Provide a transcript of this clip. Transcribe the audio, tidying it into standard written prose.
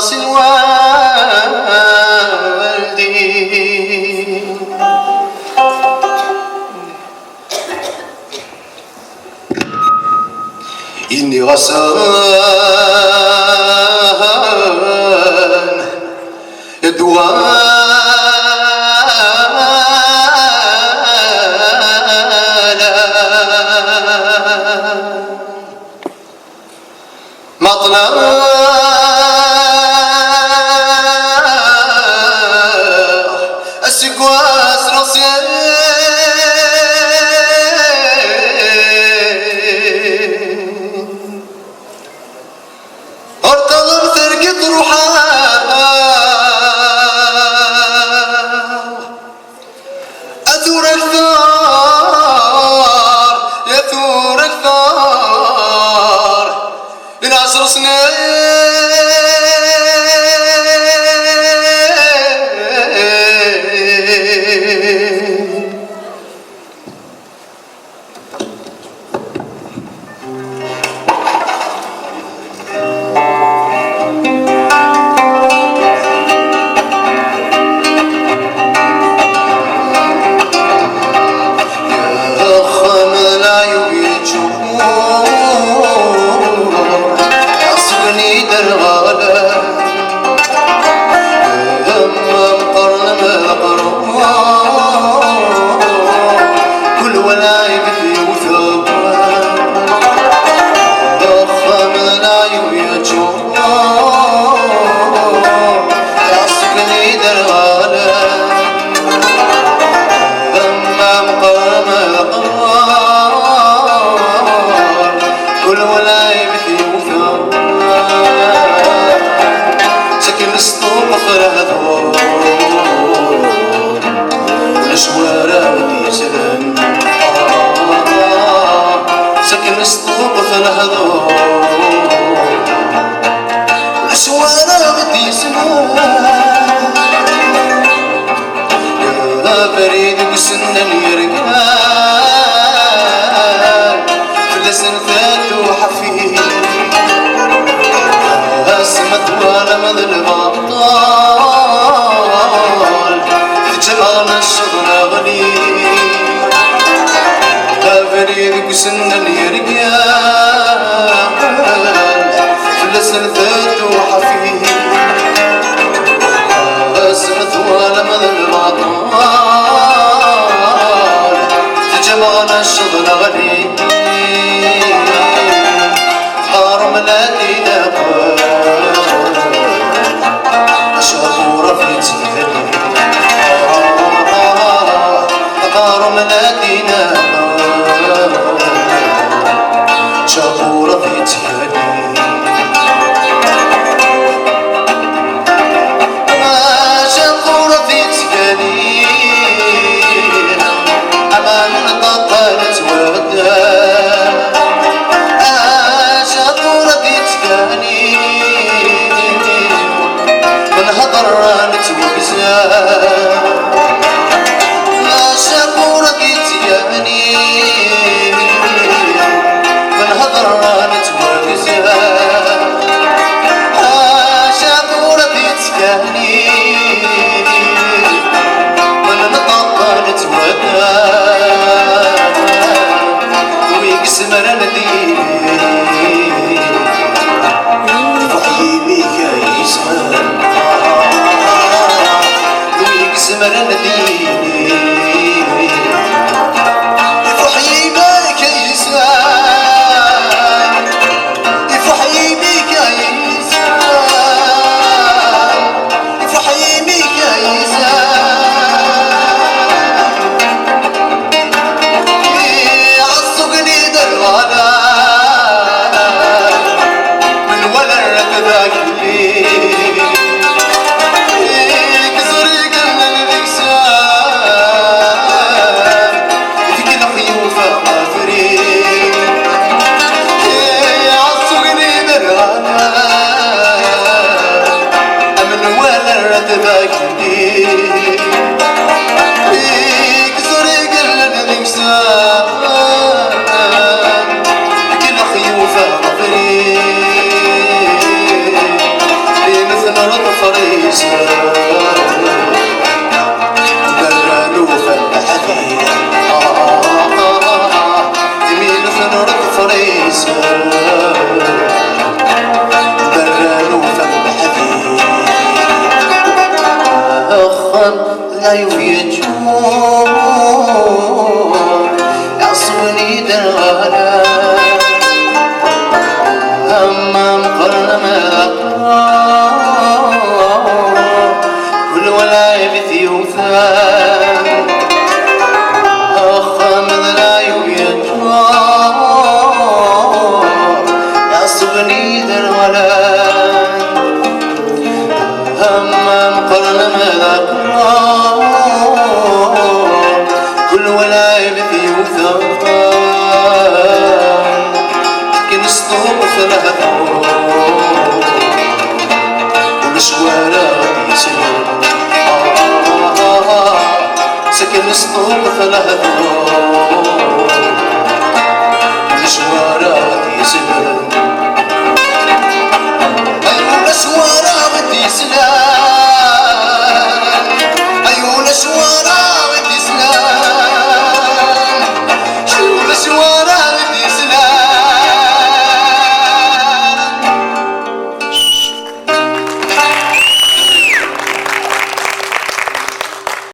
راس الوالدين. إني غسان دوان مطلع السكواس راسين ارتضر ترقد روحها اثور الثار يثور الثار من 10 سنين. سكن السطوق في الهضور الشوارع بدي سنان يا بريد بسنن يرقان في لسن فات وحفيد اسمت وانا مذل بطال تجعلنا الشغل غني فريد بسنن يرقان في لسن ثات وحفيد اسمت وانا مذل بطال تجمعنا الشغل غني حرم نادينا شهورة في تهلي حرم نادينا شهورة في تهلي شهورة في تهلي أمان قطرت ودا شهورة في تهلي من هضر نتوكزا شهورة في تهلي من هضر نتوكزا شهورة في تهلي من نطق نتوكا ويقسم ندي فحيي بك يسمع ثلاثة والشوارع يسلم سكن سطوط ثلاثة والشوارع يسلم